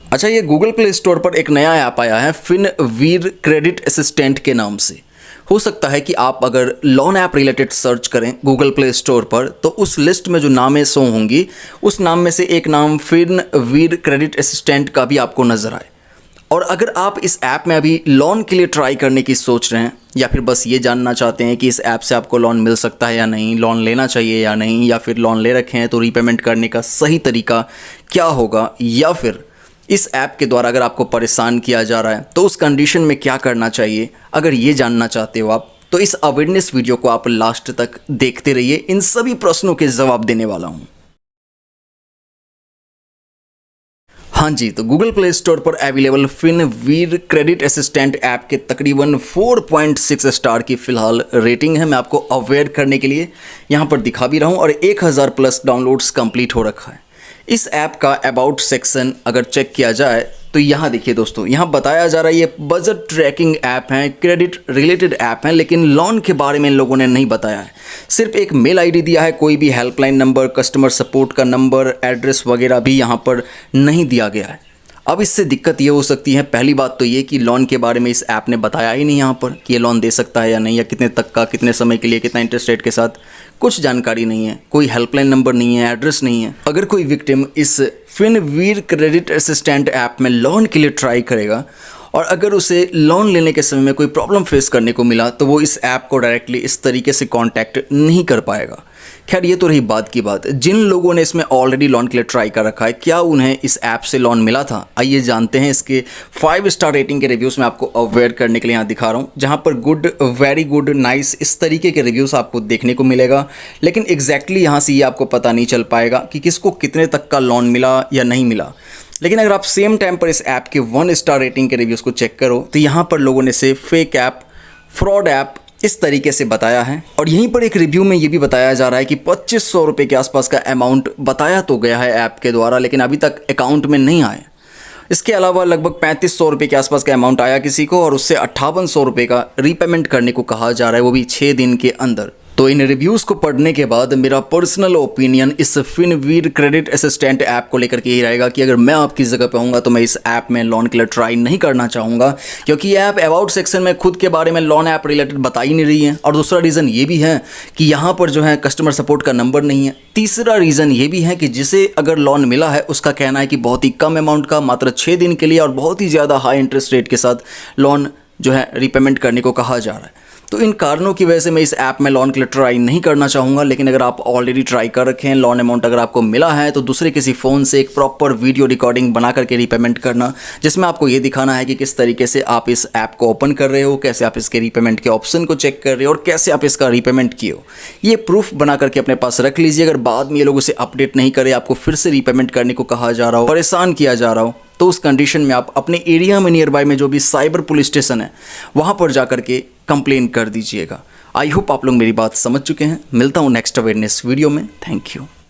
अच्छा, ये Google play store पर एक नया ऐप आया है फिनवीर क्रेडिट असिस्टेंट के नाम से। हो सकता है कि आप अगर लोन ऐप रिलेटेड सर्च करें गूगल प्ले स्टोर पर तो उस लिस्ट में जो नामें शो होंगी उस नाम में से एक नाम फिनवीर क्रेडिट असिस्टेंट का भी आपको नज़र आए। और अगर आप इस ऐप में अभी लोन के लिए ट्राई करने की सोच रहे हैं या फिर बस ये जानना चाहते हैं कि इस ऐप से आपको लोन मिल सकता है या नहीं, लोन लेना चाहिए या नहीं, या फिर लोन ले रखे हैं तो रीपेमेंट करने का सही तरीका क्या होगा, या फिर इस ऐप के द्वारा अगर आपको परेशान किया जा रहा है तो उस कंडीशन में क्या करना चाहिए, अगर ये जानना चाहते हो आप तो इस अवेयरनेस वीडियो को आप लास्ट तक देखते रहिए। इन सभी प्रश्नों के जवाब देने वाला हूँ। हाँ जी, तो गूगल प्ले स्टोर पर अवेलेबल फिनवीर क्रेडिट असिस्टेंट ऐप के तकरीबन 4.6 स्टार की फ़िलहाल रेटिंग है। मैं आपको अवेयर करने के लिए यहाँ पर दिखा भी रहा हूँ और 1000 प्लस डाउनलोड्स कंप्लीट हो रखा है। इस ऐप का अबाउट सेक्शन अगर चेक किया जाए तो यहाँ देखिए दोस्तों, यहाँ बताया जा रहा है ये बजट ट्रैकिंग ऐप है, क्रेडिट रिलेटेड ऐप है, लेकिन लोन के बारे में इन लोगों ने नहीं बताया है। सिर्फ एक मेल आईडी दिया है, कोई भी हेल्पलाइन नंबर, कस्टमर सपोर्ट का नंबर, एड्रेस वगैरह भी यहाँ पर नहीं दिया गया है। अब इससे दिक्कत ये हो सकती है, पहली बात तो ये कि लोन के बारे में इस ऐप ने बताया ही नहीं यहाँ पर कि ये लोन दे सकता है या नहीं, या कितने तक का, कितने समय के लिए, कितना इंटरेस्ट रेट के साथ, कुछ जानकारी नहीं है, कोई हेल्पलाइन नंबर नहीं है, एड्रेस नहीं है। अगर कोई विक्टिम इस फिनवीर क्रेडिट असिस्टेंट ऐप में लोन के लिए ट्राई करेगा और अगर उसे लोन लेने के समय में कोई प्रॉब्लम फेस करने को मिला तो वो इस ऐप को डायरेक्टली इस तरीके से कांटेक्ट नहीं कर पाएगा। खैर, ये तो रही बात की बात। जिन लोगों ने इसमें ऑलरेडी लोन के लिए ट्राई कर रखा है, क्या उन्हें इस ऐप से लोन मिला था? आइए जानते हैं। इसके 5 स्टार रेटिंग के रिव्यूज़ में आपको अवेयर करने के लिए यहाँ दिखा रहा हूँ, जहाँ पर गुड, वेरी गुड, नाइस इस तरीके के रिव्यूज़ आपको देखने को मिलेगा। लेकिन एग्जैक्टली यहाँ से ये आपको पता नहीं चल पाएगा कि किसको कितने तक का लोन मिला या नहीं मिला। लेकिन अगर आप सेम टाइम पर इस ऐप के 1 स्टार रेटिंग के रिव्यूज़ को चेक करो तो यहाँ पर लोगों ने इसे फेक ऐप, फ्रॉड ऐप इस तरीके से बताया है। और यहीं पर एक रिव्यू में ये भी बताया जा रहा है कि 2500 रुपये के आसपास का अमाउंट बताया तो गया है ऐप के द्वारा, लेकिन अभी तक अकाउंट में नहीं आया। इसके अलावा लगभग 3500 रुपये के आसपास का अमाउंट आया किसी को और उससे 5800 रुपये का रीपेमेंट करने को कहा जा रहा है, वो भी 6 दिन के अंदर। तो इन रिव्यूज़ को पढ़ने के बाद मेरा पर्सनल ओपिनियन इस फिनवीर क्रेडिट असिस्टेंट ऐप को लेकर के ही रहेगा कि अगर मैं आपकी जगह पे होऊंगा तो मैं इस ऐप में लोन के लिए ट्राई नहीं करना चाहूँगा, क्योंकि ये ऐप अबाउट सेक्शन में खुद के बारे में लोन ऐप रिलेटेड बता ही नहीं रही है। और दूसरा रीज़न ये भी है कि यहाँ पर जो है कस्टमर सपोर्ट का नंबर नहीं है। तीसरा रीज़न ये भी है कि जिसे अगर लोन मिला है उसका कहना है कि बहुत ही कम अमाउंट का, मात्र 6 दिन के लिए और बहुत ही ज़्यादा हाई इंटरेस्ट रेट के साथ लोन जो है रीपेमेंट करने को कहा जा रहा है। तो इन कारणों की वजह से मैं इस ऐप में लोन के लिए ट्राई नहीं करना चाहूँगा। लेकिन अगर आप ऑलरेडी ट्राई कर रखे हैं, लोन अमाउंट अगर आपको मिला है तो दूसरे किसी फ़ोन से एक प्रॉपर वीडियो रिकॉर्डिंग बना करके रीपेमेंट करना, जिसमें आपको ये दिखाना है कि किस तरीके से आप इस ऐप को ओपन कर रहे हो, कैसे आप इसके रीपेमेंट के ऑप्शन को चेक कर रहे हो और कैसे आप इसका रीपेमेंट किए हो। ये प्रूफ बना करके अपने पास रख लीजिए। अगर बाद में ये लोग उसे अपडेट नहीं करे, आपको फिर से रीपेमेंट करने को कहा जा रहा हो, परेशान किया जा रहा हो, तो उस कंडीशन में आप अपने एरिया में नियर बाय में जो भी साइबर पुलिस स्टेशन है वहाँ पर जा करके कंप्लेन कर दीजिएगा। आई होप आप लोग मेरी बात समझ चुके हैं। मिलता हूँ नेक्स्ट अवेयरनेस वीडियो में। Thank you.